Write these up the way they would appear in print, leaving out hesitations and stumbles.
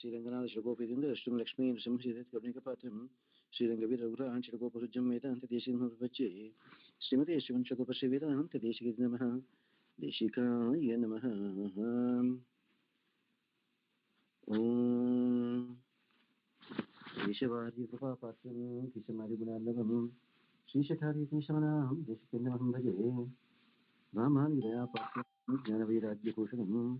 Sriranganath Shragopitinda Ashtam Lakshmi Nrsimhasiddhat Karnikapatram Srirangavir Raghuran Shragoposujjam Vedanta Deshikamurvache Srimati Sriman Shragopashi Vedanta Deshikid Namaha Deshikaya Namaha Om Deshavari Krupapatram Kishamari Gunarnavam Srishatari Kishamanam Deshikindamaham Bhaje Ramani Daya Patram Jnanavirajya Kushanam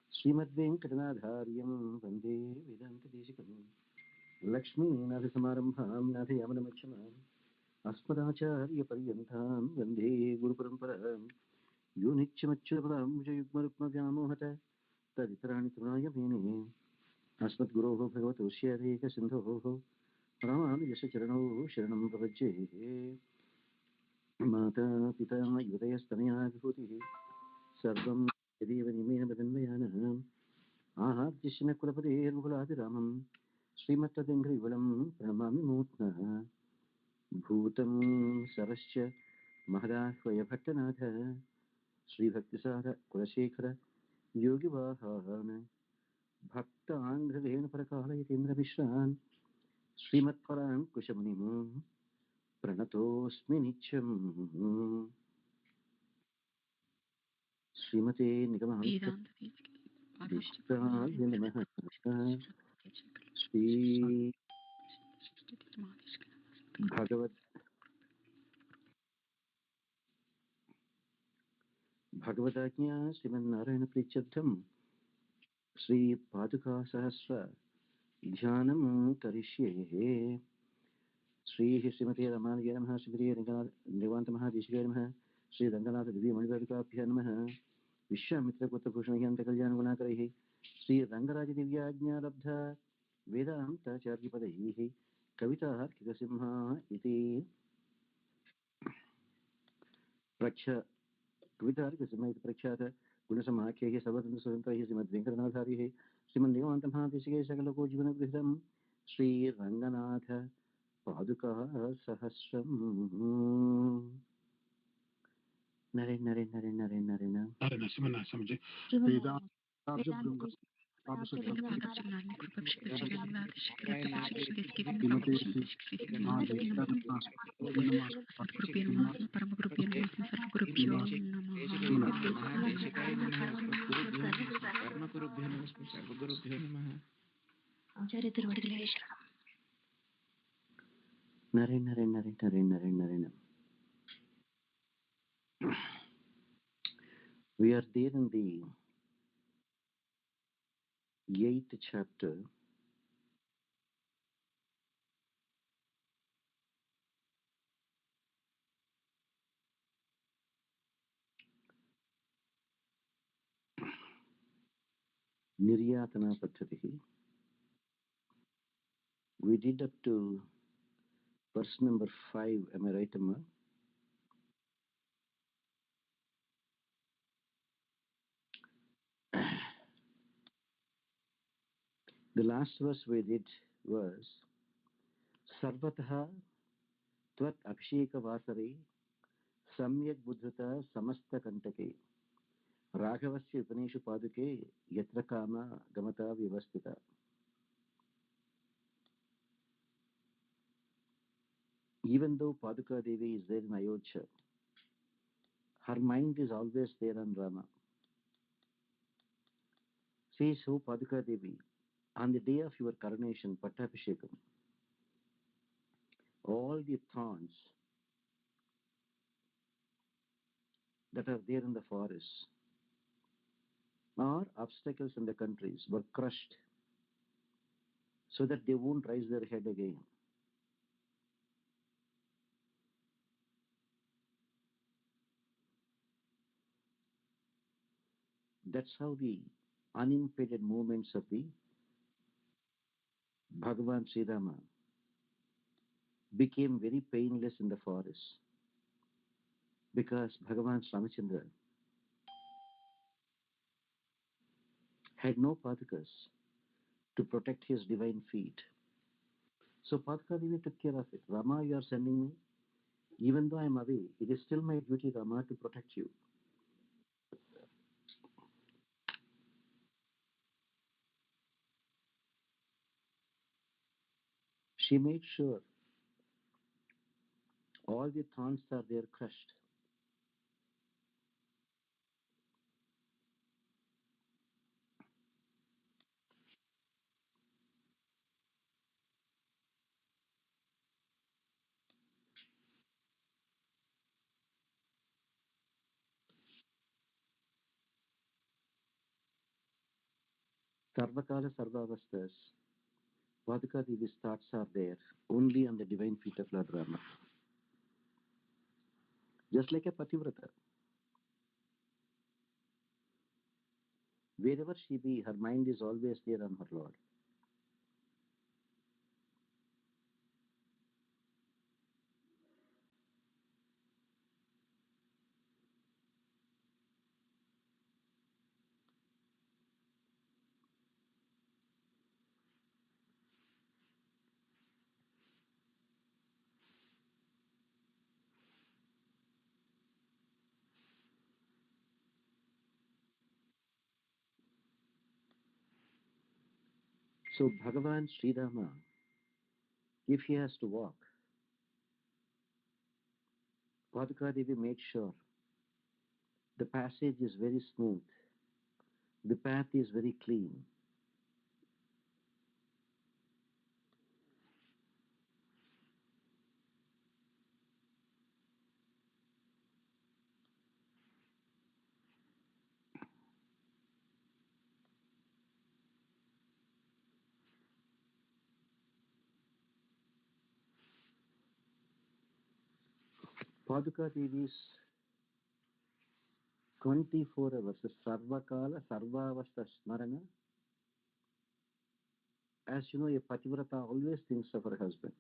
Srimad Venkatanathāryam Vande Vedanta Deshikam Lakshmi Nathasamaramham Nathayamanamachamam Asmadacharya Paryantam Vande Guru Paramparam Yo Nityamachyapram Vijayugmarupmavyamohata Taditarani Trunaya Mene Asmad Guroho Bhagavato Shyadeka Sindhoho Ramani Yasha Charano Sharanam Prabhajye Mata Pita Yudayastanya Vibhutihi Sarvam Yadeva Nimena Badanvayanam Ahadishna Kulapade Ruguladiramam Srimatadengrivalam Pranamami Mutna Bhutam Sarasya Mahadahvaya Bhattanatha Sri Bhaktisara Kulashekara Yogi Vahana Bhakta Angradena Parakala Yatindra Mishran Srimat Param Kushamunimu Pranatosmi Nityam Srimate Nigamahanta Vishtaye Namaha Sri Bhagavadajna Sriman Narayana Prichyartham Sri Paaduka Sahasram Dhyanam Karishye Sri Srimati Ramanaya Namaha Sri Niryaatanaa Paddhatihi Namaha Sri Ranganath Divi Manivartikabhya Namaha Vishwamitra Putra Bhushanayanta Kalyana Gunakarihi Sri Rangaraja Divyajna Labdha Vedanta Acharya Padaihi Kavita Kikasimha Iti Praksha Kavita Kikasimha Iti Prakshata Gunasamhakhyahi Sarvatanta Swatantrahi Srimad Venkatanathārihi Sriman Niryaatanaa Paddhatihi Sakaloko Jivanagrihitam Sri Ranganatha Paaduka Sahasram Nare Nare Nare Nare Nare Nare Sriman Swamiji. Nare Nare Nare Nare Nare Nare. We are there in the 8th chapter. Niryaatanaa Paddhatihi. We did up to verse number 5. Am I right, Amma? The last verse we did was Sarvataha Tvat Abhisheka Vasare Samyak Buddhata Samasta Kantake Raghavasya Upaneshu Paduke Yatra Kama Gamata Vyavastita. Even though Paaduka Devi is there in Ayodhya, her mind is always there on Rama. Says, "O Paaduka Devi, on the day of your coronation, Pattabhishekam, all the thorns that are there in the forests or obstacles in the countries were crushed so that they won't raise their head again. That's how the unimpeded movements of the Bhagavan Sri Rama became very painless in the forest, because Bhagavan Ramachandra had no Padukas to protect his divine feet. So Paduka Devi took care of it. Rama, you are sending me. Even though I am away, it is still my duty, Rama, to protect you. She made sure all the thorns are there crushed. Sarvakala Sarvavastas, Paaduka Devi's thoughts are there only on the divine feet of Lord Rama. Just like a Pativrata. Wherever she be, her mind is always there on her Lord. So Bhagavan Sri Rama, if he has to walk, Paaduka Devi made sure the passage is very smooth, the path is very clean. Paaduka Devi's 24 hours, Sarvakala Sarvavasta Smarana. As you know, a Pativrata always thinks of her husband.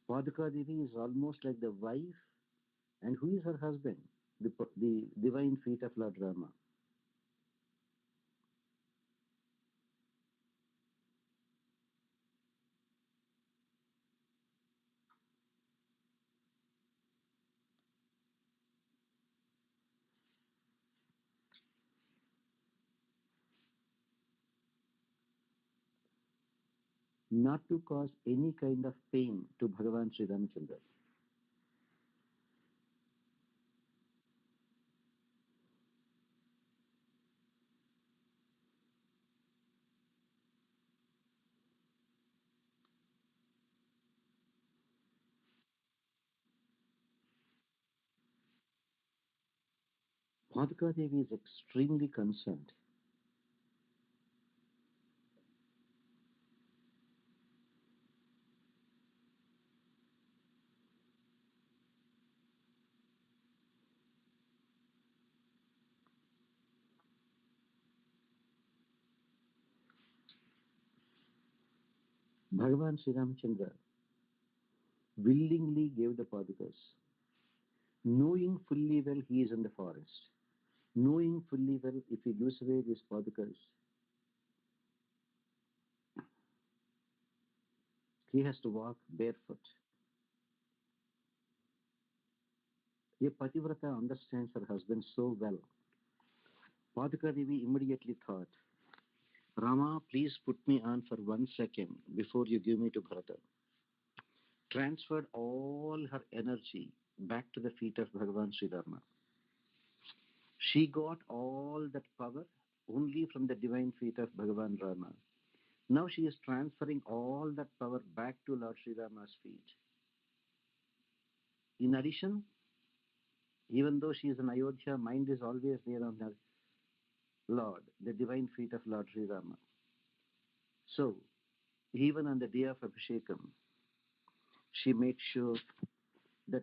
Paaduka Devi is almost like the wife, and who is her husband? The divine feet of Lord Rama. Not to cause any kind of pain to Bhagavan Sri Ramachandra. Paaduka Devi is extremely concerned. Bhagavan Sri Ramachandra willingly gave the Padukas, knowing fully well he is in the forest, knowing fully well if he gives away these Padukas, he has to walk barefoot. A Pativrata understands her husband so well. Paduka Devi immediately thought, Rama, please put me on for 1 second before you give me to Bharata. Transferred all her energy back to the feet of Bhagavan Sri Rama. She got all that power only from the divine feet of Bhagavan Rama. Now she is transferring all that power back to Lord Sri Rama's feet. In addition, even though she is in Ayodhya, mind is always there on her Lord, the divine feet of Lord Sri Rama. So, even on the day of Abhishekam, she made sure that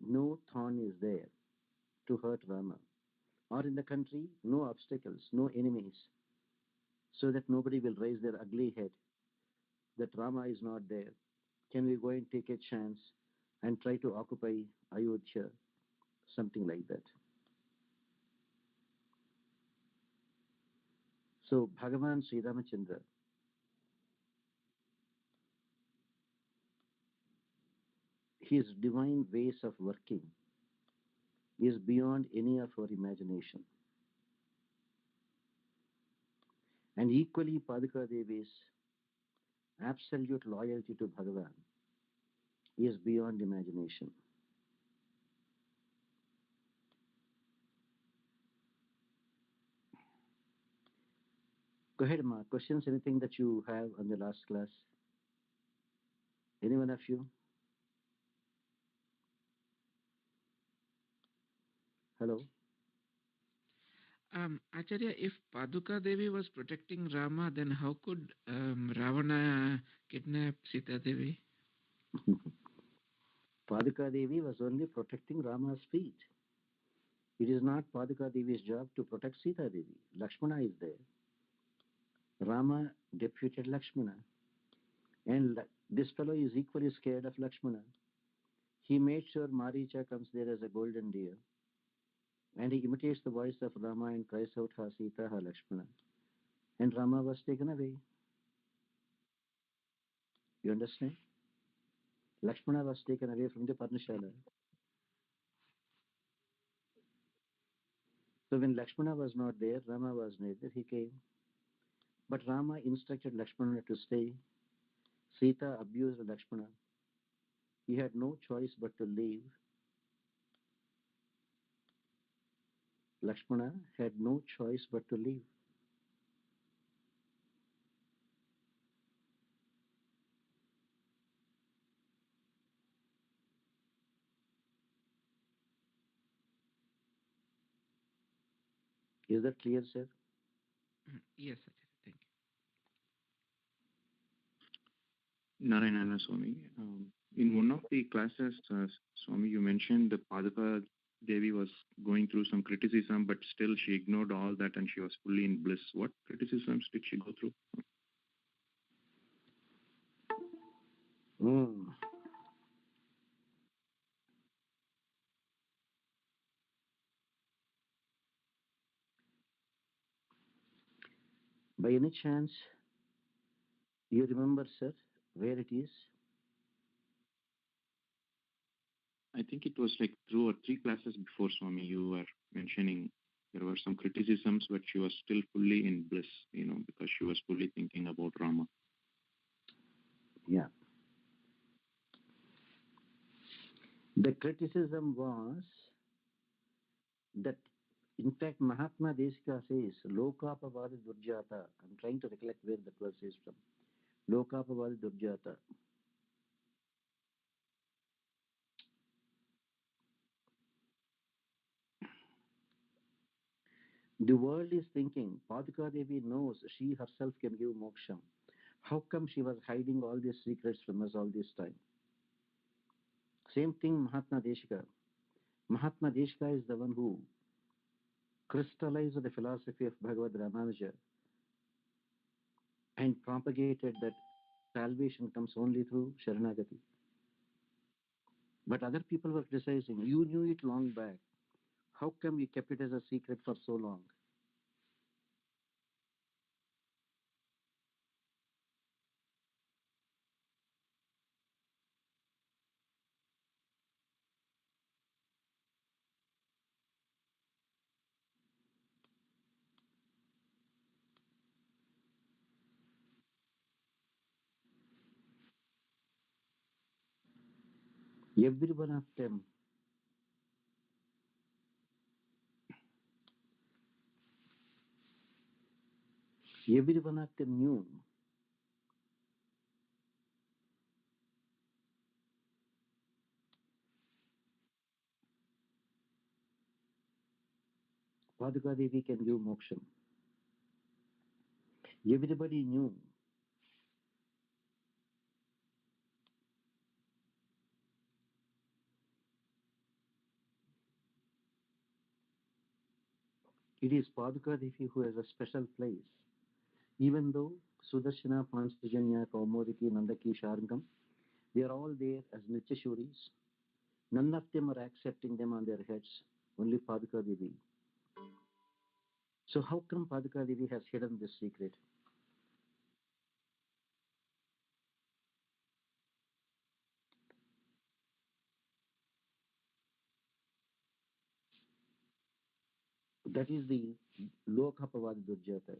no thorn is there to hurt Rama. Or in the country, no obstacles, no enemies, so that nobody will raise their ugly head that Rama is not there. Can we go and take a chance and try to occupy Ayodhya? Something like that. So Bhagavan Sri Ramachandra, his divine ways of working is beyond any of our imagination. And equally Paduka Devi's absolute loyalty to Bhagavan is beyond imagination. Go ahead, Ma. Questions, anything that you have on the last class? Any one of you? Hello? Acharya, if Paaduka Devi was protecting Rama, then how could Ravana kidnap Sita Devi? Paaduka Devi was only protecting Rama's feet. It is not Paaduka Devi's job to protect Sita Devi. Lakshmana is there. Rama deputed Lakshmana. And this fellow is equally scared of Lakshmana. He made sure Maricha comes there as a golden deer. And he imitates the voice of Rama and cries out, Ha Sita, Ha Lakshmana. And Rama was taken away. You understand? Lakshmana was taken away from the Parnashala. So when Lakshmana was not there, Rama was not there, he came. But Rama instructed Lakshmana to stay. Sita abused Lakshmana. He had no choice but to leave. Lakshmana had no choice but to leave. Is that clear, sir? Yes, Acharya. Thank you. Narayana Swamy. In one of the classes, Swamy, you mentioned the Paaduka Devi was going through some criticism, but still she ignored all that and she was fully in bliss. What criticisms did she go through? By any chance, you remember, sir, where it is? I think it was like 2 or 3 classes before, Swamy, you were mentioning there were some criticisms, but she was still fully in bliss, because she was fully thinking about Rama. Yeah. The criticism was that, in fact, Mahatma Deshika says, Lokapavadi Durjata. I'm trying to recollect where that verse is from. Lokapavadi Durjata. The world is thinking, Paaduka Devi knows she herself can give moksha. How come she was hiding all these secrets from us all this time? Same thing, Mahatma Deshika. Mahatma Deshika is the one who crystallized the philosophy of Bhagavad Ramanuja and propagated that salvation comes only through Sharanagati. But other people were criticizing, you knew it long back. How come you kept it as a secret for so long? Every one of them knew Paduka Devi can give moksha. Everybody knew it is Paduka Devi who has a special place. Even though Sudarshana, Panchajanya, Kaumodiki, Nandaki, Sharangam, they are all there as Nityashuris. None of them are accepting them on their heads. Only Paduka Devi. So how come Paduka Devi has hidden this secret? That is the Lokapavad Durjata.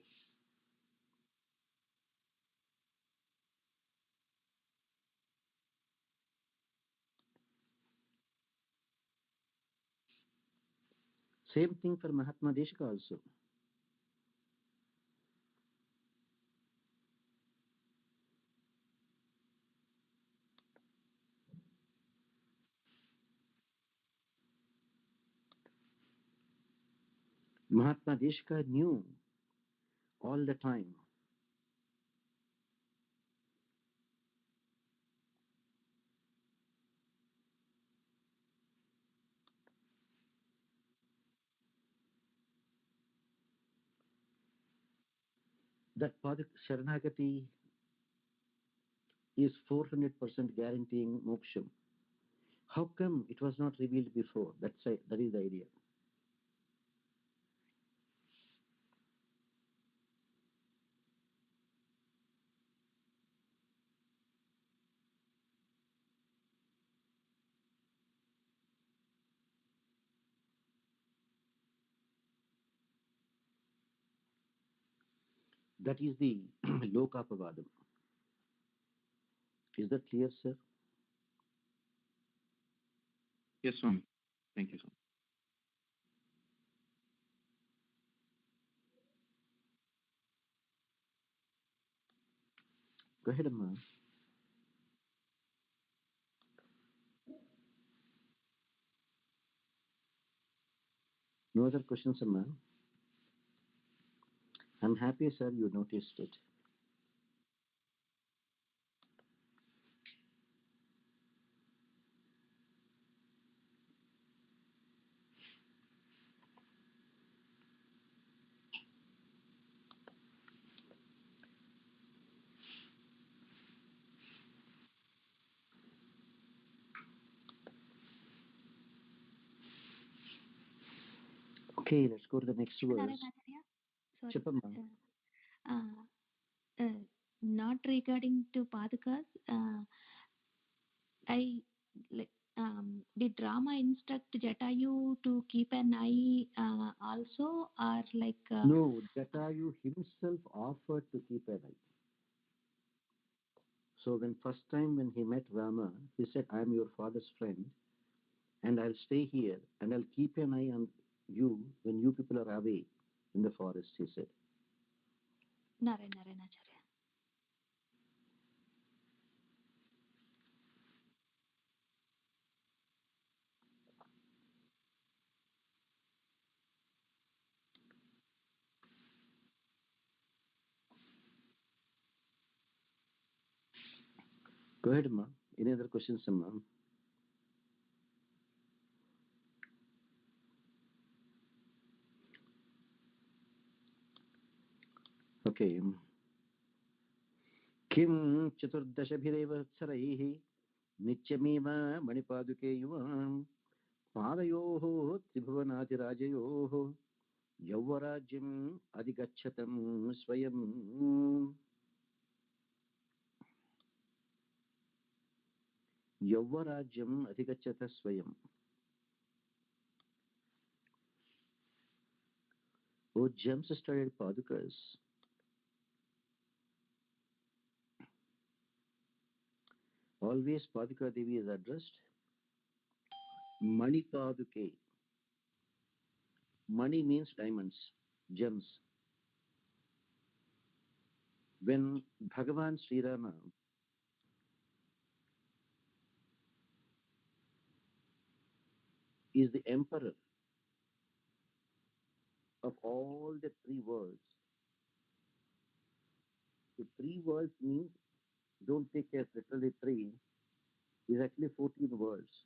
Same thing for Mahatma Deshika also. Mahatma Deshika knew all the time that Sharanagati is 400% guaranteeing moksham. How come it was not revealed before? That is the idea. That is the Lokapavadam. Is that clear, sir? Yes, Swami. Thank you, Swami. Go ahead, Amma. No other questions, Amma? I'm happy, sir, you noticed it. Okay, let's go to the next verse. Narayana, sorry. Chapamma. Not regarding to Padukas, I like did Rama instruct Jatayu to keep an eye also, or like No, Jatayu himself offered to keep an eye. So when first time when he met Rama, he said, I am your father's friend, and I'll stay here, and I'll keep an eye on you when you people are away in the forest, he said. Narayana Acharya. Go ahead, Amma. Any other questions, Amma? Okay. Kim चतुर्दशभिरेव वत्सरैः नित्यमेव मणिपादुके युवाम् पादयोः त्रिभुवनादिराजयोः यौवराज्यम् अधिगच्छतं स्वयम् यौवराज्यम् अधिगच्छत स्वयम्. O gem-studded Padukas, always Paduka Devi is addressed Mani Paduke. Mani means diamonds, gems. When Bhagavan Sri Rama is the emperor of all the three worlds, the three worlds means, don't take as literally three, is actually 14 worlds.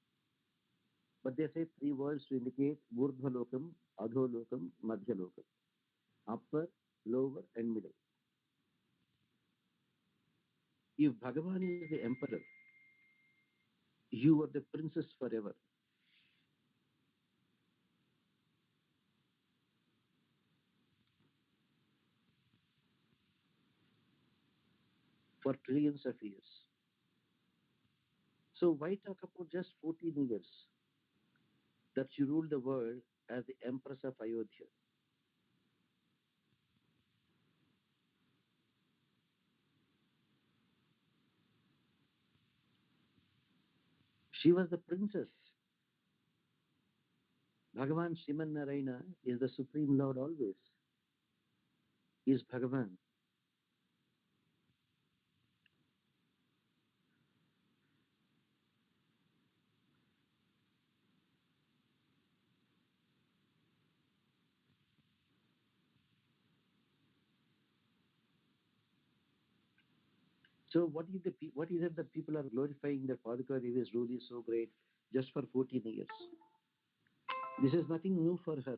But they say three worlds to indicate Urdhvalokam, Adholokam, Madhyalokam. Upper, lower, and middle. If Bhagavan is the emperor, you are the princess forever. For trillions of years. So why talk about just 14 years that she ruled the world as the Empress of Ayodhya? She was the princess. Bhagavan Sriman Narayana is the Supreme Lord always. He is Bhagavan. So what is it that people are glorifying that Paaduka Devi's rule is so great just for 14 years? This is nothing new for her.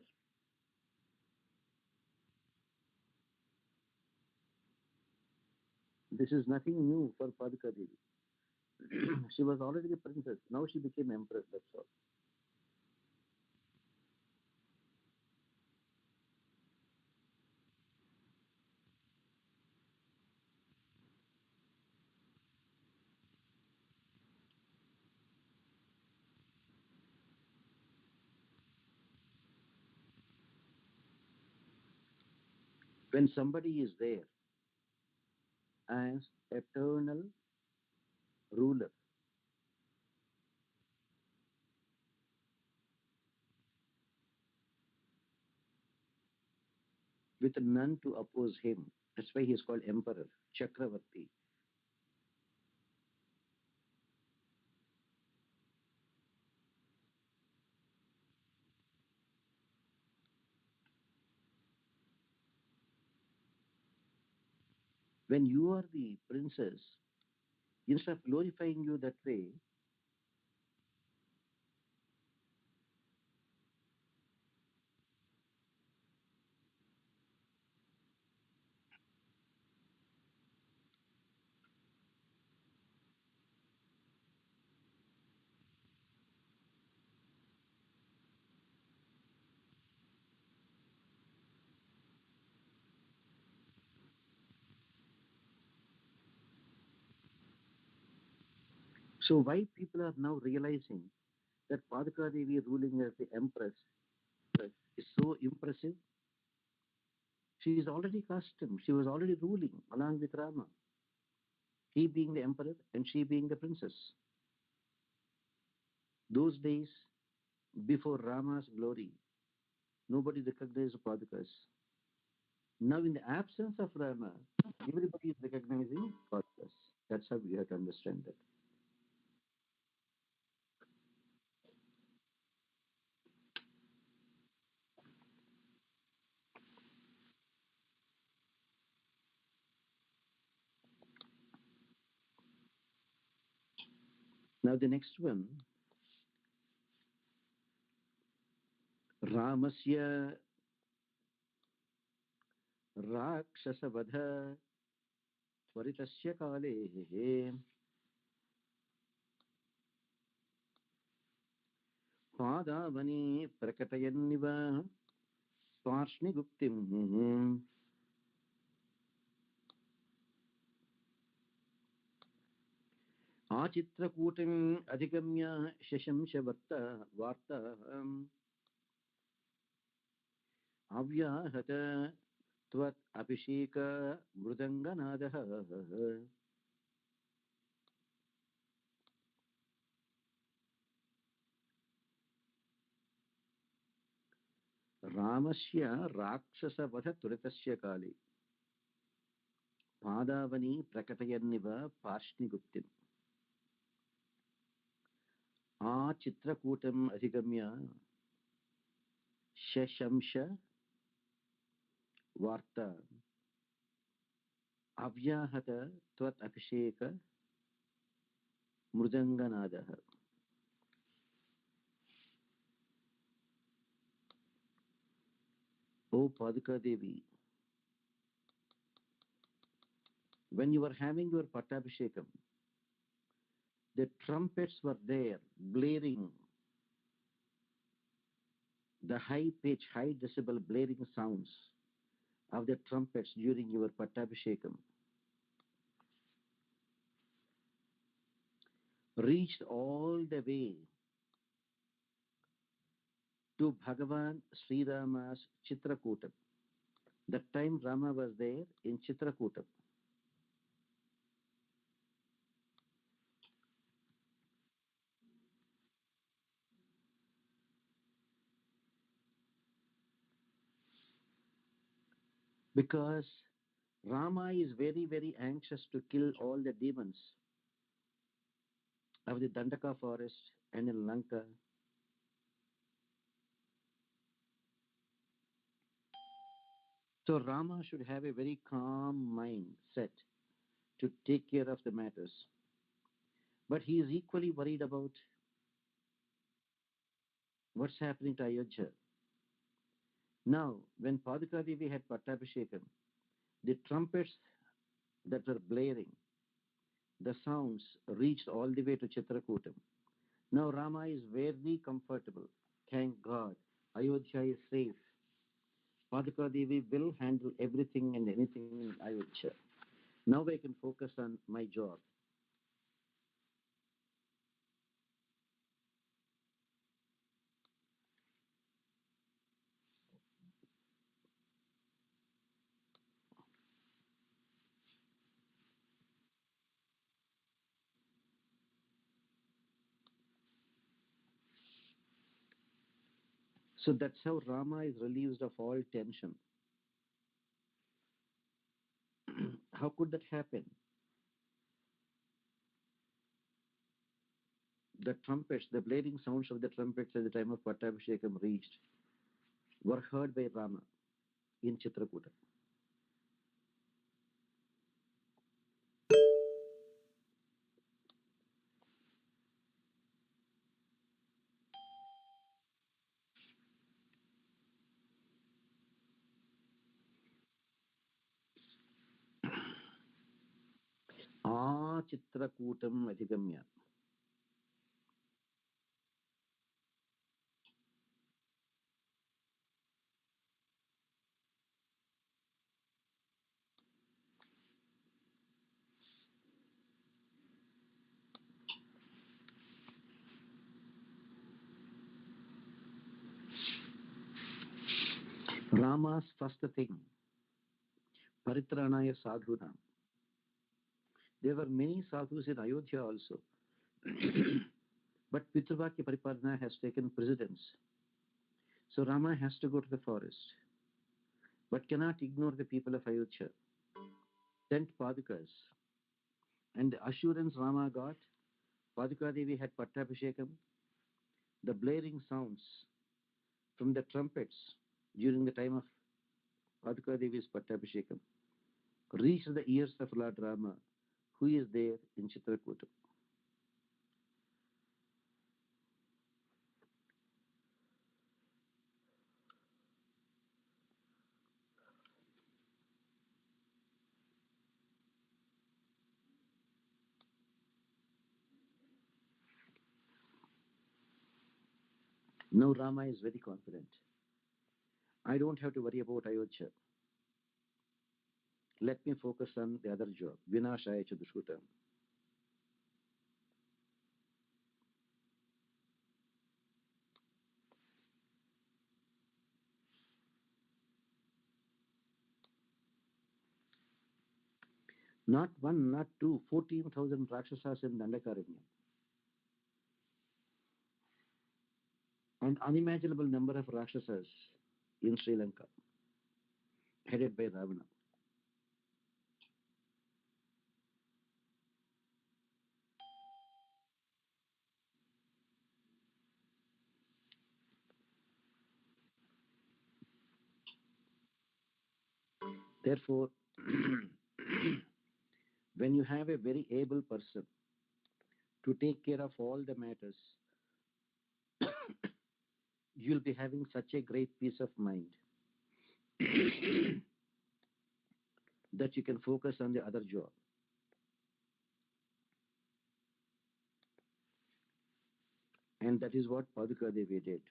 This is nothing new for Paaduka Devi. She was already a princess. Now she became empress, that's all. When somebody is there as eternal ruler, with none to oppose him, that's why he is called emperor, Chakravarti. When you are the princess, instead of glorifying you that way, so why people are now realizing that Paaduka Devi ruling as the empress is so impressive? She is already accustomed. She was already ruling along with Rama. He being the emperor and she being the princess. Those days, before Rama's glory, nobody recognized Padukas. Now, in the absence of Rama, everybody is recognizing Padukas. That's how we have to understand that. Now, the next one, Ramasya Rakshasavadha Tvaritasya Kale Padavani Prakatayanniva Parshniguptim Achitrakutim Adhigamya Shashamshavarta Varta Avyahata Tvat Abhisheka Mrudanganadaha Ramasya Rakshasavadha Turitasya Kali Padavani Prakatayanniva Parshniguptim Achitrakutam Adhigamya Shashamsha Varta Avyahata Tvat Abhisheka Mrudanganadaha. O Paaduka Devi, when you were having your Pattabhishekam, the trumpets were there blaring, the high pitch, high decibel blaring sounds of the trumpets during your Pattabhishekam reached all the way to Bhagavan Sri Rama's Chitrakutam. That time Rama was there in Chitrakutam. Because Rama is very, very anxious to kill all the demons of the Dandaka forest and in Lanka. So Rama should have a very calm mind set to take care of the matters. But he is equally worried about what's happening to Ayodhya. Now, when Paaduka Devi had Pattabhishekam, the trumpets that were blaring, the sounds reached all the way to Chitrakutam. Now Rama is very comfortable. Thank God. Ayodhya is safe. Paaduka Devi will handle everything and anything in Ayodhya. Now I can focus on my job. So that's how Rama is relieved of all tension. How could that happen? The trumpets, the blaring sounds of the trumpets at the time of Pattabhishekam reached, were heard by Rama in Chitrakuta. Chitrakutam Adhigamya. Rama's first thing, Paritranaya Sadhunam. There were many sadhus in Ayodhya also. But Pitruvakya Pariparana has taken precedence. So Rama has to go to the forest, but cannot ignore the people of Ayodhya. Sent Padukas. And the assurance Rama got, Paduka Devi had Pattabhishekam, the blaring sounds from the trumpets during the time of Paduka Devi's Pattabhishekam reached the ears of Lord Rama, who is there in Chitrakuta. Now Rama is very confident. I don't have to worry about Ayodhya. Let me focus on the other job, Vinashaya Chadushkutam. Not one, not two, 14,000 Rakshasas in Dandakaranya. And unimaginable number of Rakshasas in Sri Lanka, headed by Ravana. Therefore, when you have a very able person to take care of all the matters, you'll be having such a great peace of mind that you can focus on the other job. And that is what Paaduka Devi did.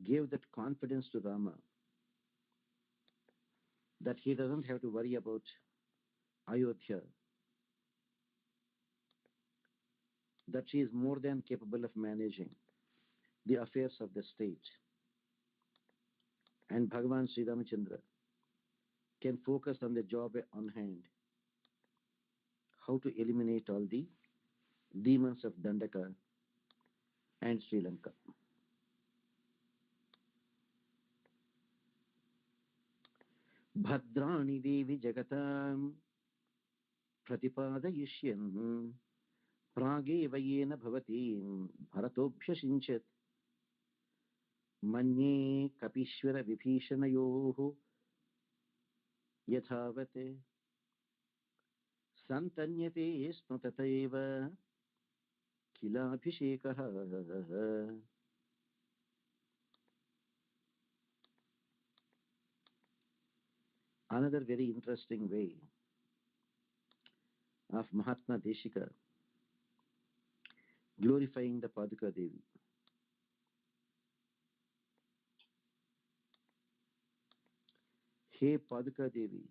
Gave that confidence to Rama that he doesn't have to worry about Ayodhya, that she is more than capable of managing the affairs of the state. And Bhagavan Sri Ramachandra can focus on the job on hand, how to eliminate all the demons of Dandaka and Sri Lanka. Bhadrani Devi Jagatam Pratipadayishyan Prageva Yena Bhavatim Bharatobhya Sinchat Manye Kapishwara Vibhishanayoho Yathavate Santanyate Smatateva Kilabhishekaha. Another very interesting way of Mahatma Deshika glorifying the Paaduka Devi. Hey Paaduka Devi,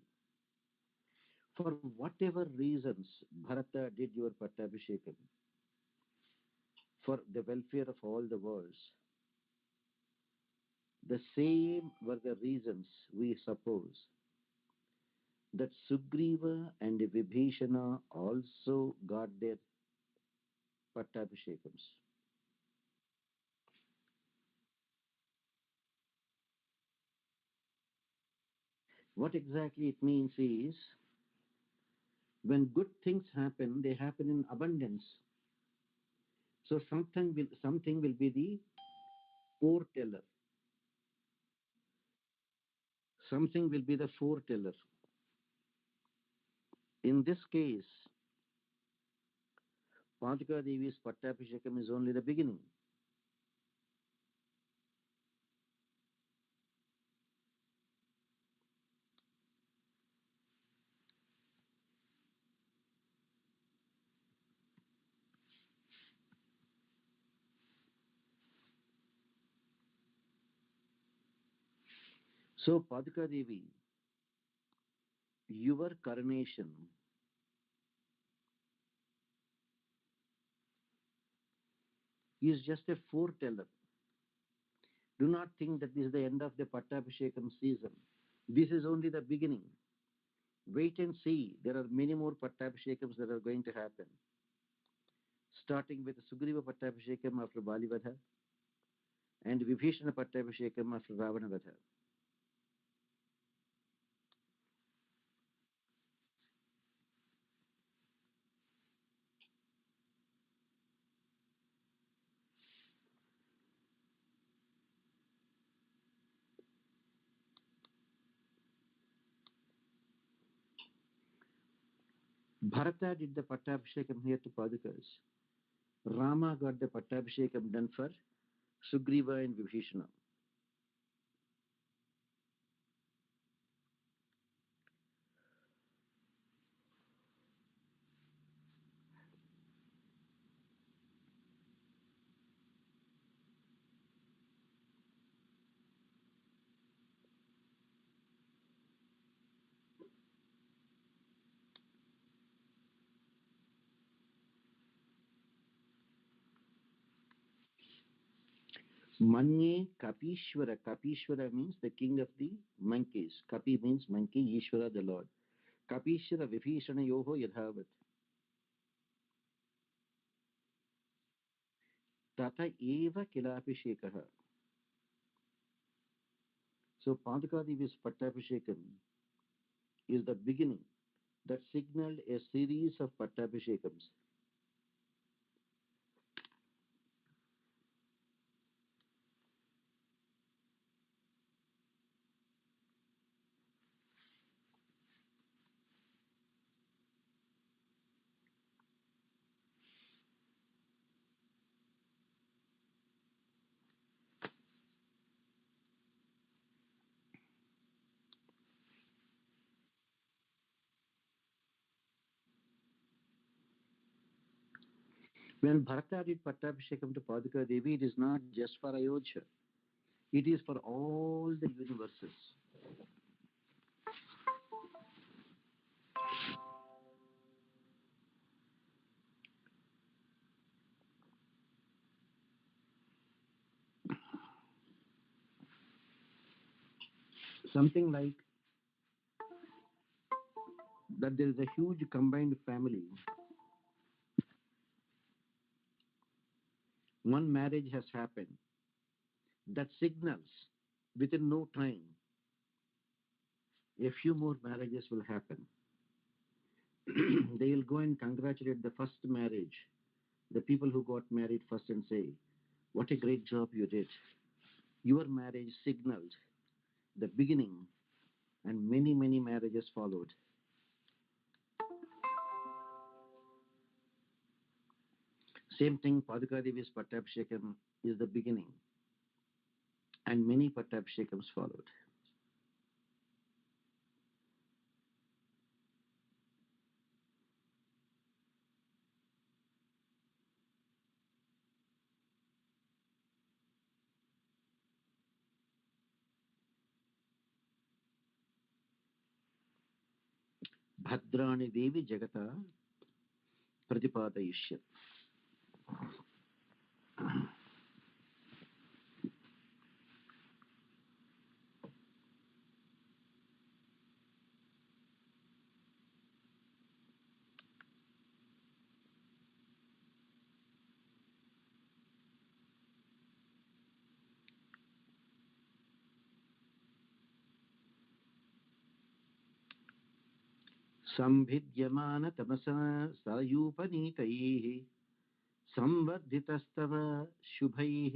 for whatever reasons Bharata did your Pattabhishekam, for the welfare of all the worlds, the same were the reasons, we suppose, that Sugriva and Vibhishana also got their Pattabhishekams. What exactly it means is, when good things happen, they happen in abundance. So something will be the foreteller. Something will be the foreteller. In this case, Paaduka Devi's Pattabhishekam is only the beginning. So, Paaduka Devi, your coronation is just a foreteller. Do not think that this is the end of the Pattabhishekam season. This is only the beginning. Wait and see. There are many more Pattabhishekams that are going to happen. Starting with Sugriva Pattabhishekam after Balivadha and Vibhishana Pattabhishekam after Ravanavadha. Bharata did the Pattabhishekam here to Padukas. Rama got the Pattabhishekam done for Sugriva and Vibhishana. Manye Kapishwara. Kapishwara means the king of the monkeys. Kapi means monkey, Ishwara the Lord. Kapishwara Vibhishana Yoho Yadhavat. Tata Eva Kilapishekaha. So Paduka Devi's Pattabhishekam is the beginning that signaled a series of Pattabhishekams. When Bharata did Pattabhishekam to Paduka Devi, it is not just for Ayodhya. It is for all the universes. Something like that there is a huge combined family. One marriage has happened that signals within no time a few more marriages will happen. They will go and congratulate the first marriage, the people who got married first, and say, "What a great job you did. Your marriage signaled the beginning," and many, many marriages followed. Same thing, Paaduka Devi's Pattabhishekam is the beginning, and many Pattabhishekams followed. Bhadrani Devi Jagata Pratipadayishyat. संभिद्यमान तमसा सायूपनीतैः संवर्धितस्तव शुभैः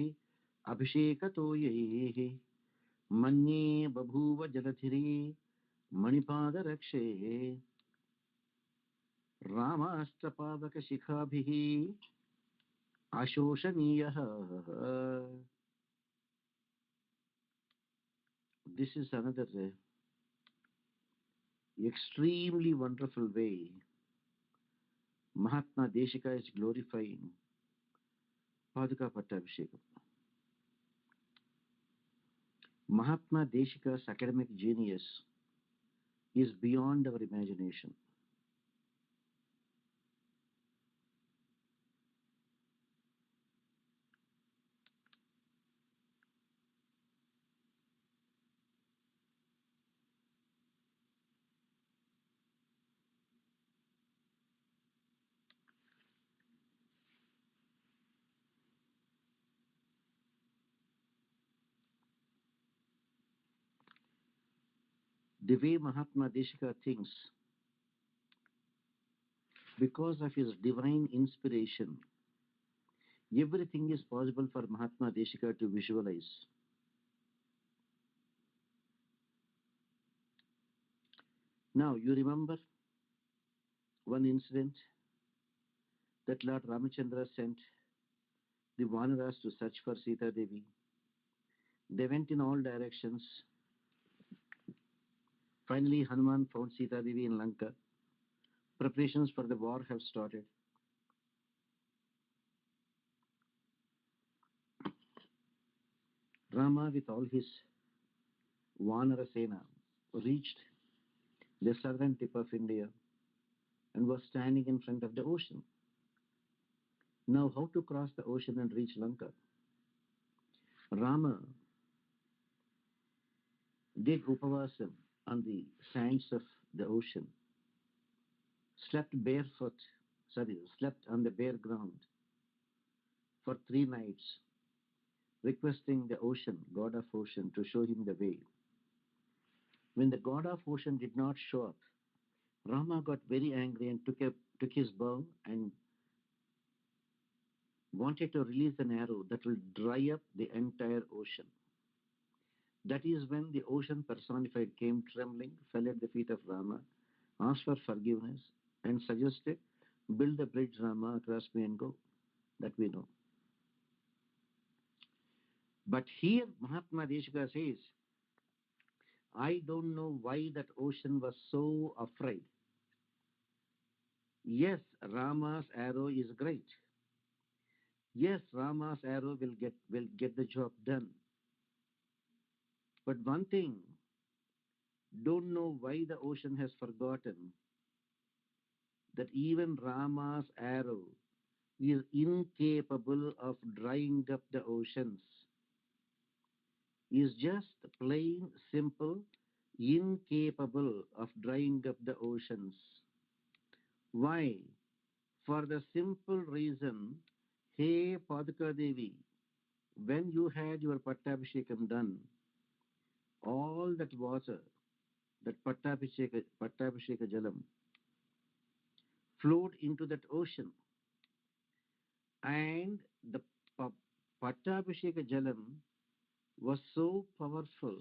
अभिषेकतोयैः मन्ये बभूव जलधिरे मणिपादरक्षेः रामास्त्रपावकशिखाभिः आशोषणीयः. This is another extremely wonderful way Mahatma Deshika is glorifying Paaduka Pattabhishekam. Mahatma Deshika's academic genius is beyond our imagination. The way Mahatma Deshika thinks, because of his divine inspiration, everything is possible for Mahatma Deshika to visualize. Now, you remember one incident that Lord Ramachandra sent the Vanaras to search for Sita Devi. They went in all directions. Finally, Hanuman found Sita Devi in Lanka. Preparations for the war have started. Rama, with all his Vanara Sena, reached the southern tip of India and was standing in front of the ocean. Now, how to cross the ocean and reach Lanka? Rama did Upavasam on the sands of the ocean, slept slept on the bare ground for 3 nights, requesting the ocean, god of ocean, to show him the way. When the god of ocean did not show up, Rama got very angry and took his bow and wanted to release an arrow that will dry up the entire ocean. That is when the ocean personified came trembling, fell at the feet of Rama, asked for forgiveness, and suggested, "Build the bridge, Rama, across me and go." That we know. But here Mahatma Deshika says, I don't know why that ocean was so afraid. Yes, Rama's arrow is great. Yes, Rama's arrow will get the job done. But one thing, don't know why the ocean has forgotten that even Rama's arrow is incapable of drying up the oceans. Is just plain simple incapable of drying up the oceans. Why? For the simple reason, hey Paaduka Devi, when you had your Pattabhishekam done, all that water that Pattabhisheka Jalam flowed into that ocean, and the Pattabhisheka Jalam was so powerful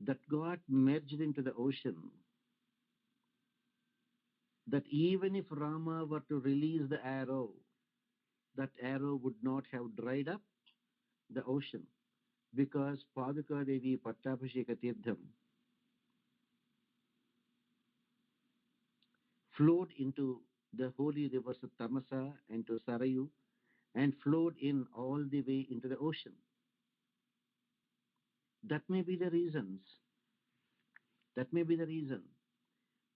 that got merged into the ocean, that even if Rama were to release the arrow, that arrow would not have dried up the ocean, because Paaduka Devi Pattabhisheka Tirtham flowed into the holy rivers of Tamasa and to Sarayu, and flowed in all the way into the ocean. That may be the reasons. That may be the reason.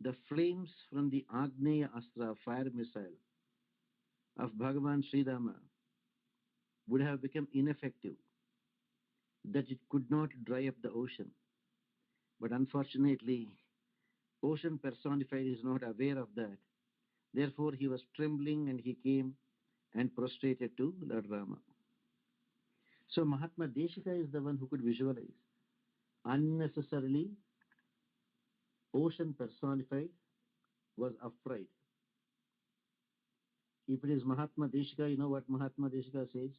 The flames from the Agneya Astra fire missile of Bhagavan Sri Rama would have become ineffective, that it could not dry up the ocean. But unfortunately, ocean personified is not aware of that. Therefore, he was trembling and he came and prostrated to Lord Rama. So Mahatma Deshika is the one who could visualize. Unnecessarily, ocean personified was afraid. If it is Mahatma Deshika, you know what Mahatma Deshika says?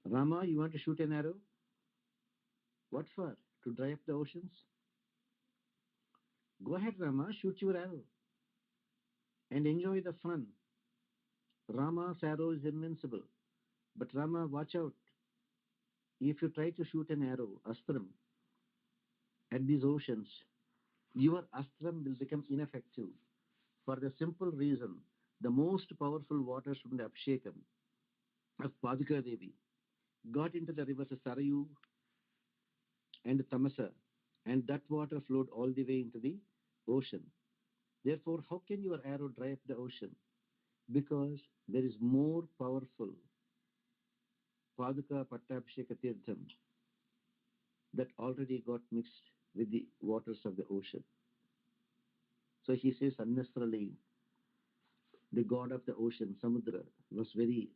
Rama, you want to shoot an arrow? What for? To dry up the oceans? Go ahead, Rama, shoot your arrow and enjoy the fun. Rama's arrow is invincible. But Rama, watch out. If you try to shoot an arrow, astram, at these oceans, your astram will become ineffective. For the simple reason, the most powerful waters from the Abhishekam of Paaduka Devi got into the rivers of Sarayu and Tamasa, and that water flowed all the way into the ocean. Therefore, how can your arrow dry up the ocean? Because there is more powerful Paaduka Pattabhisheka Tirtham that already got mixed with the waters of the ocean. So he says unnecessarily, the god of the ocean, Samudra, was very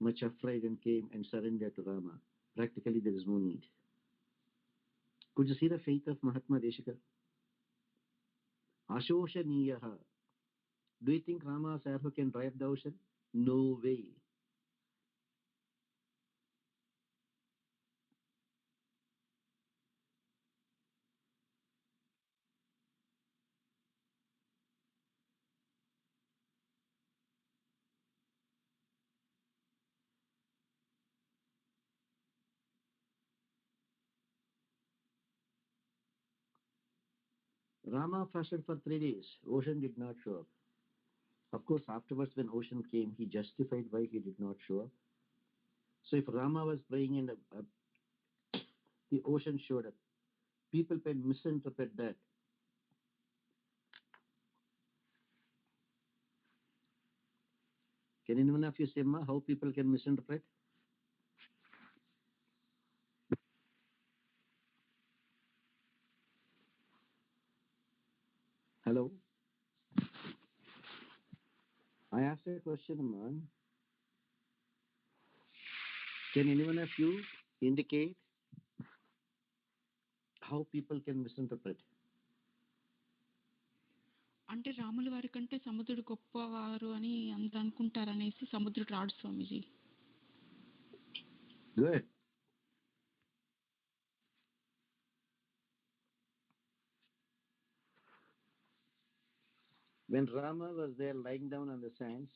much afraid and came and surrendered to Rama. Practically, there is no need. Could you see the faith of Mahatma Deshika? Ashoshaniyaha. Do you think Rama's arrow can dry up the ocean? No way. Rama fasted for 3 days. Ocean did not show up. Of course, afterwards, when ocean came, he justified why he did not show up. So if Rama was praying and the ocean showed up, people can misinterpret that. Can anyone of you say, Ma, how people can misinterpret? Hello? I asked a question, Ma. Can anyone of you indicate how people can misinterpret? అంటే రాముల వారి కంటే సముద్రుడు గొప్పవారు అని అంత అనుకుంటారనేసి సముద్రుడు రాడు స్వామీజీ. Good. When Rama was there lying down on the sands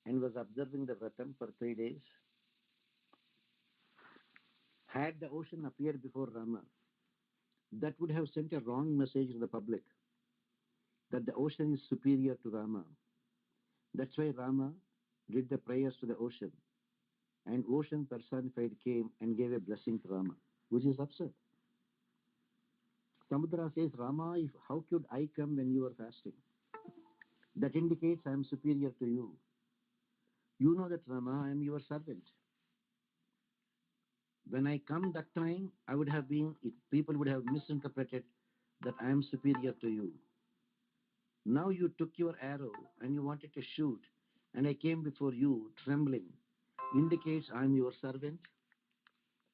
and was observing the Vratam for 3 days, had the ocean appeared before Rama, that would have sent a wrong message to the public that the ocean is superior to Rama. That's why Rama did the prayers to the ocean, and ocean personified came and gave a blessing to Rama, which is absurd. Samudra says, Rama, how could I come when you are fasting? That indicates I am superior to you. You know that, Rama, I am your servant. When I come that time, people would have misinterpreted that I am superior to you. Now you took your arrow and you wanted to shoot. and I came before you trembling, indicates I am your servant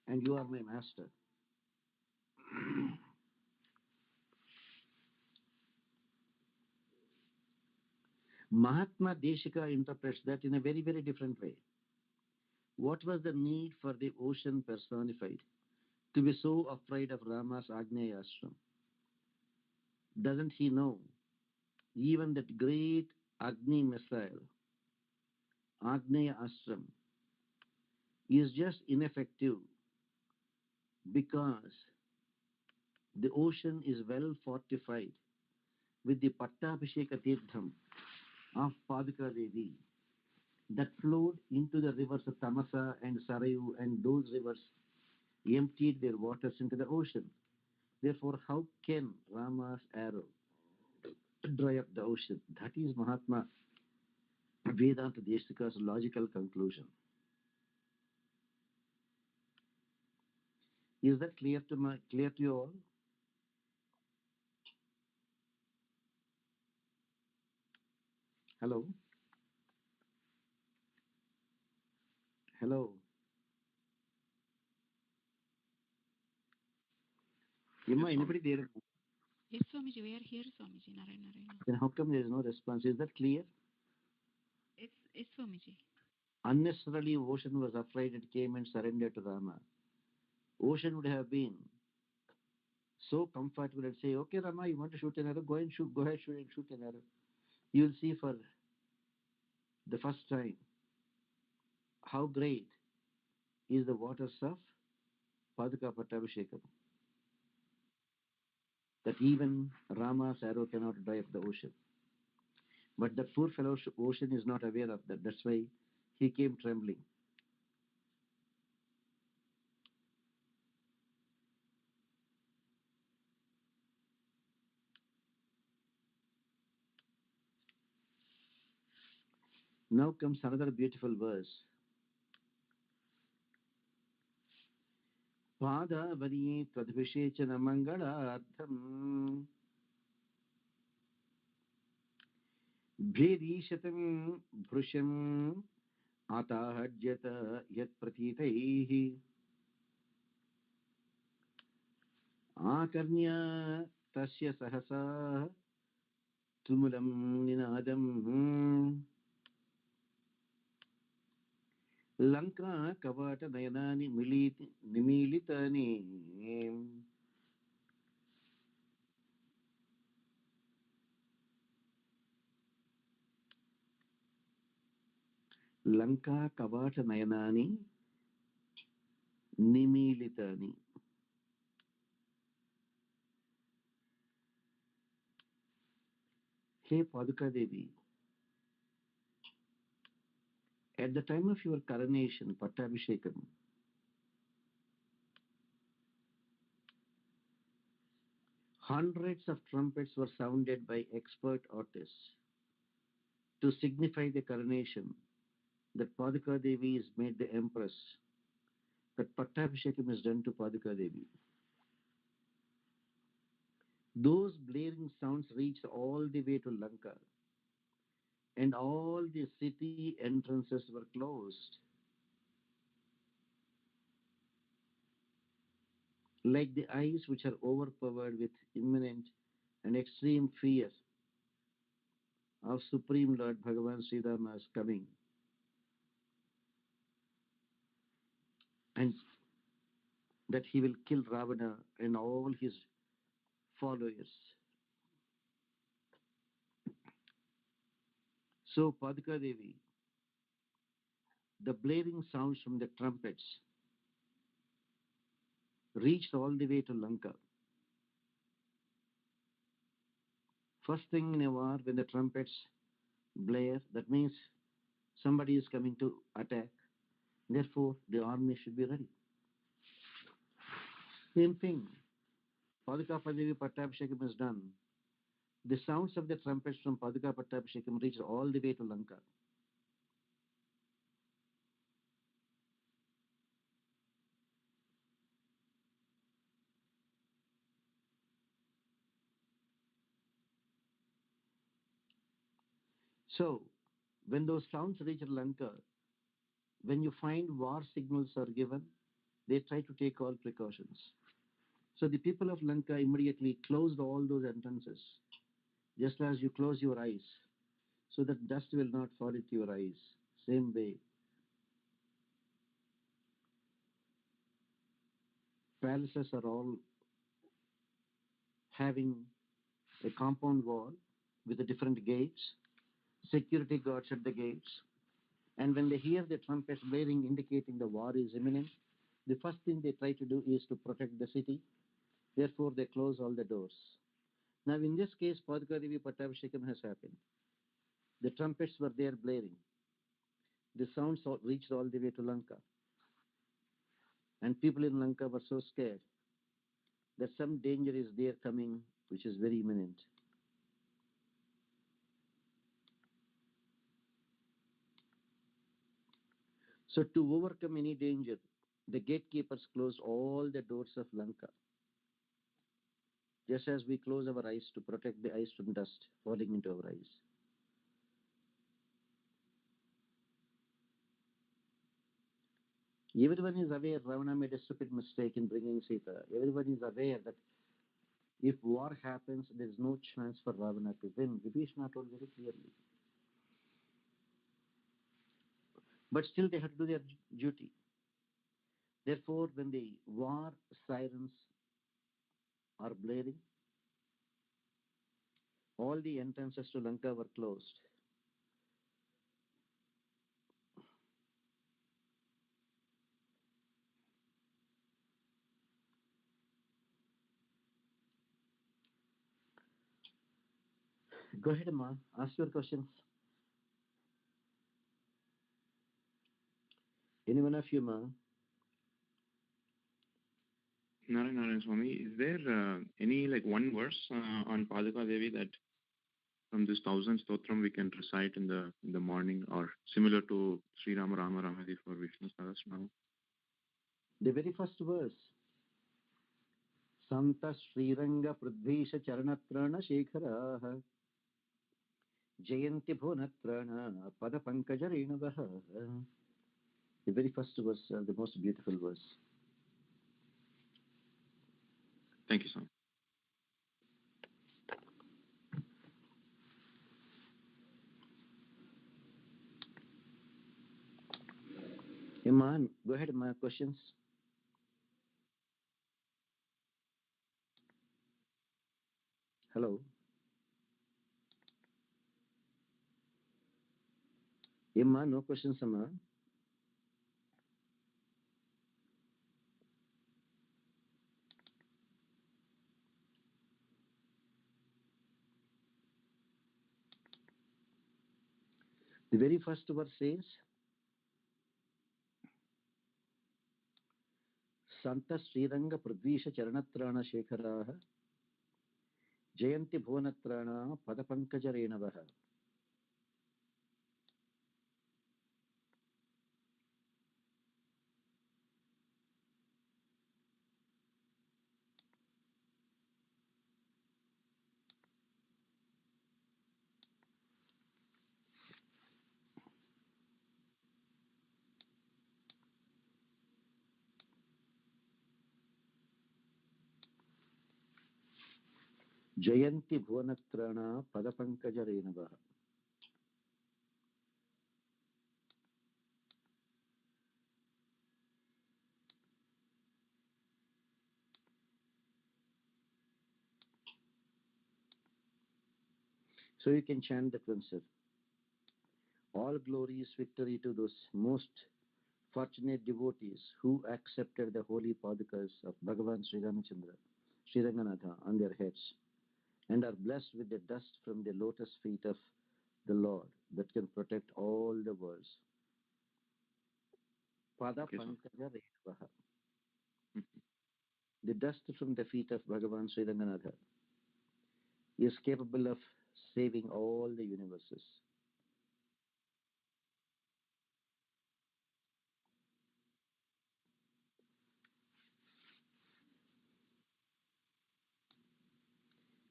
and you are my master. Mahatma Deshika interprets that in a very, very different way. What was the need for the ocean personified to be so afraid of Rama's Agneya Ashram? Doesn't he know even that great Agni missile, Agneya Ashram, is just ineffective because the ocean is well fortified with the Pattabhisheka Tirtham of Paaduka Devi that flowed into the rivers of Tamasa and Sarayu, and those rivers emptied their waters into the ocean. Therefore, how can Rama's arrow dry up the ocean? That is Mahatma Vedanta Deshika's logical conclusion. Is that clear to you all? Hello? Hello? Emma, anybody there? Yes, Swamiji, we are here, Swamiji. Narayana. Then how come there is no response? Is that clear? It's Swamiji. Unnecessarily, ocean was afraid it came and surrendered to Rama. Ocean would have been so comfortable and say, okay, Rama, you want to shoot an arrow? Go and shoot. Go ahead, shoot an arrow. You will see for the first time how great is the waters of Paaduka Pattabhishekam. That even Rama's arrow cannot dry up the ocean. But the poor fellow ocean is not aware of that. That's why he came trembling. Now comes another beautiful verse. Padavari Tadvishechana Mangalartham Bhirishatam Bhrusham Atahajyata Yat Pratitaihi Akarnya Tasya Sahasa Tumulam Ninadam Lanka Kavata Nayanani Nimilitani. Lanka Kavata Nayanani Nimilitani. Hey Paaduka Devi, at the time of your coronation, Pattabhishekam, hundreds of trumpets were sounded by expert artists to signify the coronation, that Paaduka Devi is made the empress, that Pattabhishekam is done to Paaduka Devi. Those blaring sounds reached all the way to Lanka, and all the city entrances were closed. Like the eyes which are overpowered with imminent and extreme fear of Supreme Lord Bhagavan Sri Rama's coming, and that he will kill Ravana and all his followers. So Paaduka Devi, the blaring sounds from the trumpets reached all the way to Lanka. First thing in a war, when the trumpets blare, that means somebody is coming to attack. Therefore, the army should be ready. Same thing. Paaduka Devi Pattabhishekam is done. The sounds of the trumpets from Paaduka Pattabhishekam reached all the way to Lanka. So, When those sounds reach Lanka, when you find war signals are given, they try to take all precautions. So the people of Lanka immediately closed all those entrances, just as you close your eyes, so that dust will not fall into your eyes. Same way, palaces are all having a compound wall with the different gates, security guards at the gates, and when they hear the trumpets blaring indicating the war is imminent, the first thing they try to do is to protect the city. Therefore, they close all the doors. Now, in this case, Paaduka Devi Pattabhishekam has happened. The trumpets were there blaring. The sounds reached all the way to Lanka. And people in Lanka were so scared that some danger is there coming, which is very imminent. So, to overcome any danger, the gatekeepers closed all the doors of Lanka, just as we close our eyes to protect the eyes from dust falling into our eyes. Everyone is aware Ravana made a stupid mistake in bringing Sita. Everyone is aware that if war happens, there is no chance for Ravana to win. Vibhishana told very clearly. But still they had to do their duty. Therefore, when the war sirens are blaring, all the entrances to Lanka were closed. Go ahead, Ma. Ask your questions. Any one of you, Ma? Narayana Swami, is there any like one verse on Paaduka Devi that from this 1000 stotram we can recite in the morning, or similar to Sri Rama Rama Ramadi for Vishnu Sahasram? The very first verse. Santa Sriranga Pradhisha Charanatrana Shekharaha Jayanti Bhunatrana Pada Pankaja Renavaha. The very first verse, the most beautiful verse. Thank you, sir. Iman, go ahead, Ma. Questions? Hello? Iman, no questions, Ma? The very first verse says, Santa Sriranga Pradvisha Charanatrana Shekharaha Jayanti Bhunatrana Padapankaja Renavaha. Jayanti Bhunatrana Padapankaja Renavaha. So you can chant that one, sir. All glory is victory to those most fortunate devotees who accepted the holy Padukas of Bhagavan Sri Ramachandra, Sri Ranganatha on their heads, and are blessed with the dust from the lotus feet of the Lord that can protect all the worlds. Pada Okay, Pankaja Renavaha. sir. The dust from the feet of Bhagavan Sri Ranganatha is capable of saving all the universes.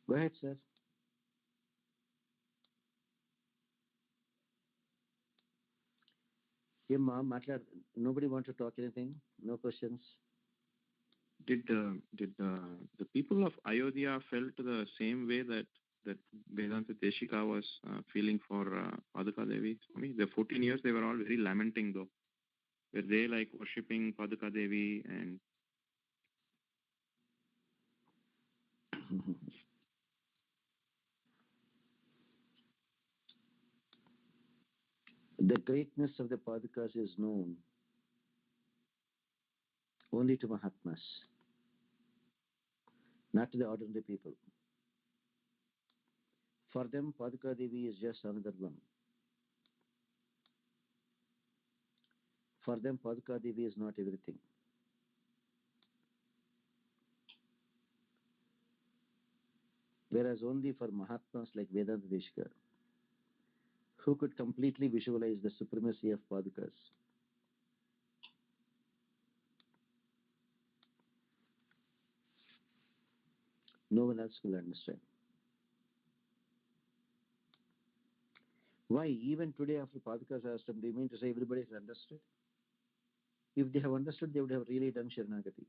Go ahead, sir. Nobody want to talk anything? No questions? Did the people of Ayodhya felt the same way that Vedanta Deshika was feeling for Paduka Devi? Swami, the 14 years they were all very lamenting though. Were they like worshipping Paduka Devi and the greatness of the Padukas is known only to Mahatmas, not to the ordinary people. For them, Paduka Devi is just another one. For them, Paduka Devi is not everything. Whereas only for Mahatmas like Vedanta Deshika, who could completely visualize the supremacy of Padukas, no one else will understand. Why? Even today after Paaduka Sahasram, do you mean to say everybody has understood? If they have understood, they would have really done Sharanagati.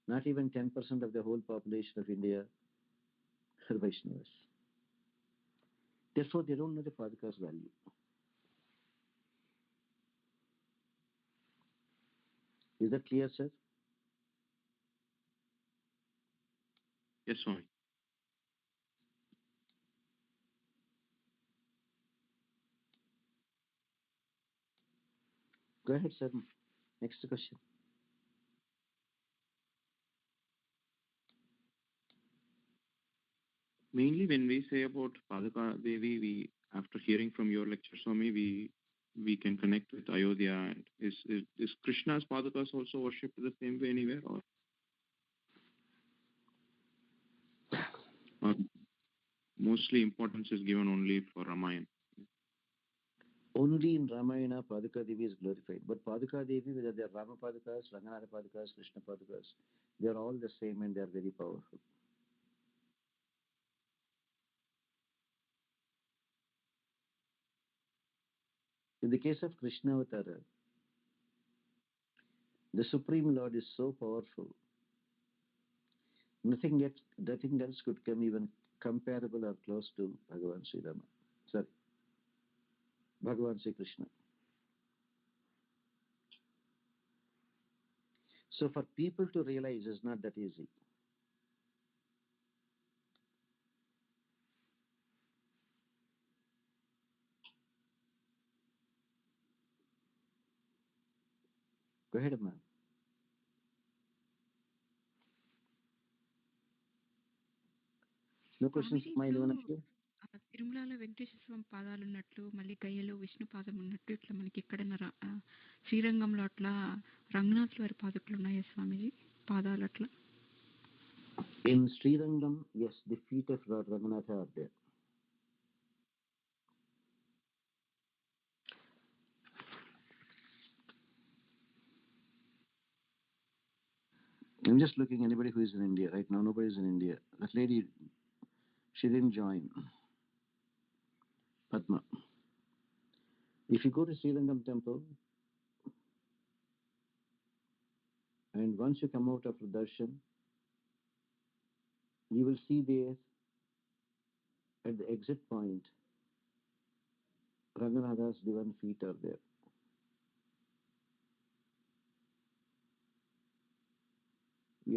Not even 10% of the whole population of India are Vaishnavas. Therefore, they don't know the Paaduka's value. Is that clear, sir? yes, Swami? Go ahead, sir. Next question. Mainly when we say about Paduka Devi, we after hearing from your lecture, Swami, we can connect with Ayodhya. And is Krishna's Padukas also worshipped the same way anywhere, or mostly importance is given only for Ramayana? Only in Ramayana, Paaduka Devi is glorified. But Paaduka Devi, whether they are Rama Paadukas, Ranganatha Paadukas, Krishna Paadukas, they are all the same and they are very powerful. In the case of Krishna Avatara, the Supreme Lord is so powerful. Nothing else could come even comparable or close to Bhagavan Sri Rama. Sorry, Bhagavan Sri Krishna. So for people to realize is not that easy. Go ahead, ma'am. No questions, Swamiji, anyone of ఇప్పుడు you? తిరుమలలో వెంకటేశ్వర స్వామి పాదాలు ఉన్నట్లు, మళ్ళీ గయ్యలో విష్ణు పాదం ఉన్నట్టు, ఇట్లా మనకి ఎక్కడైనా శ్రీరంగంలో అట్లా రంగనాథుల వారి పాదుకలు ఉన్నాయా స్వామిజీ, పాదాలు అట్లా? In Srirangam, yes, the feet of Lord Ranganatha are there. I'm just looking anybody who is in India. Right now, nobody is in India. That lady, she didn't join. Padma. If you go to Srirangam temple, and once you come out of darshan, you will see there at the exit point, Ranganatha's divine feet are there.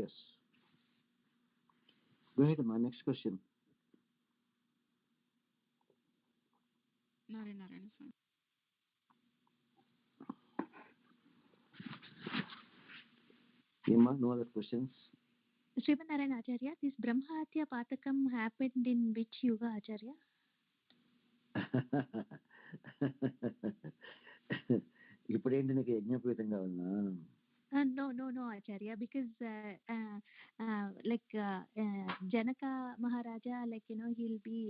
Yes. Go ahead, my next question. Narayana Swamy. Yama, no other questions? Sriman Narayana Acharya, this Brahmahatya Patakam happened in which yuga, Acharya? ఇప్పుడేంటి నీకు యజ్ఞోపేతం కావాలనా? No, Acharya, because Janaka Maharaja, he'll be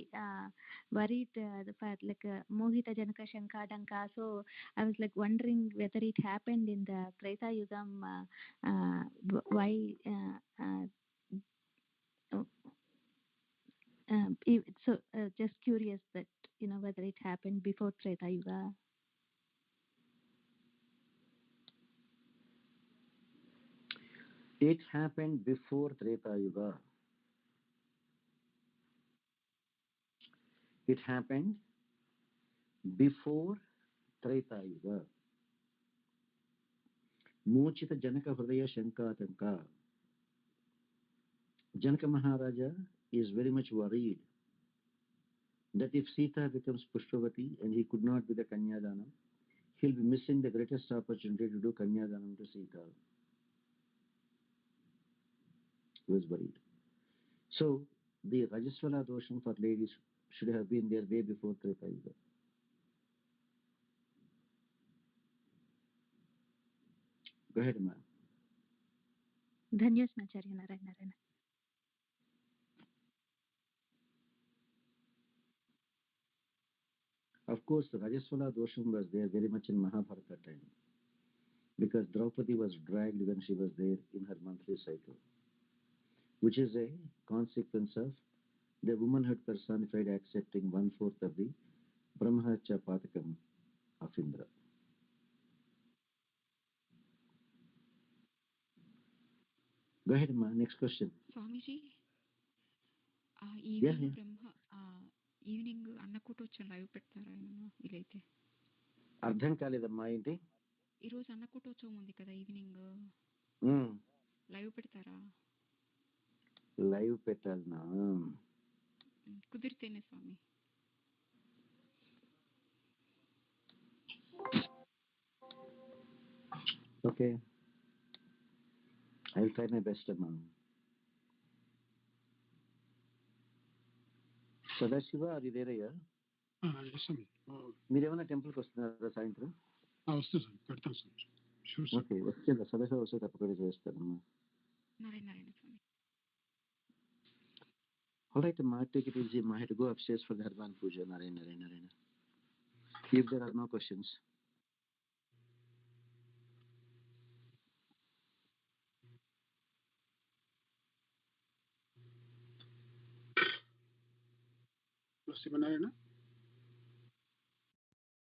worried Mohita Janaka Shankadanka. So I was wondering whether it happened in the Treta Yugam, why just curious that whether it happened before Treta Yuga. It happened before Treta Yuga. It happened before Treta Yuga. Mochita Janaka Hridaya Shankatanka. Janaka Maharaja is very much worried that if Sita becomes Pushpavati and he could not do the Kanyadanam, he'll be missing the greatest opportunity to do Kanyadanam to Sita. He was worried. So the Rajaswala dosham for ladies should have been there way before Treta Yuga. Go ahead, ma'am. धन्योस्मि आचार्य Narayan Narayan. Of course, the Rajaswala dosham was there very much in Mahabharata time, because Draupadi was dragged when she was there in her monthly cycle, which is a consequence of the womanhood personified accepting 1/4 of the Brahmacha Patakam of Indra. Go ahead, ma. Next question. Swamiji Yeah. Evening అన్నకూటోత్సవం live పెడతారా ఏమన్నా వీలైతే? అర్థం కాలేదమ్మా, ఏంటి? ఈరోజు అన్నకూటోత్సవం ఉంది కదా, evening live పెడతారా? Live పెట్టాలనా? కుదిరితేనే స్వామి. Okay, I will try my best అమ్మా. సదాశివ, అది వేరయ్యా? మీరేమైనా టెంపుల్కి వస్తున్నారా సాయంత్రం? వస్తాను సార్, పెడతాను సార్. ఓకే, వస్తే సదాశివ వస్తే తప్పకుండా చేస్తానమ్మా. నారాయణ స్వామి. All right, ma, take it easy. Ma, I have to go upstairs for the Harvan Puja. Narayana. If there are no questions. Sriman Narayana.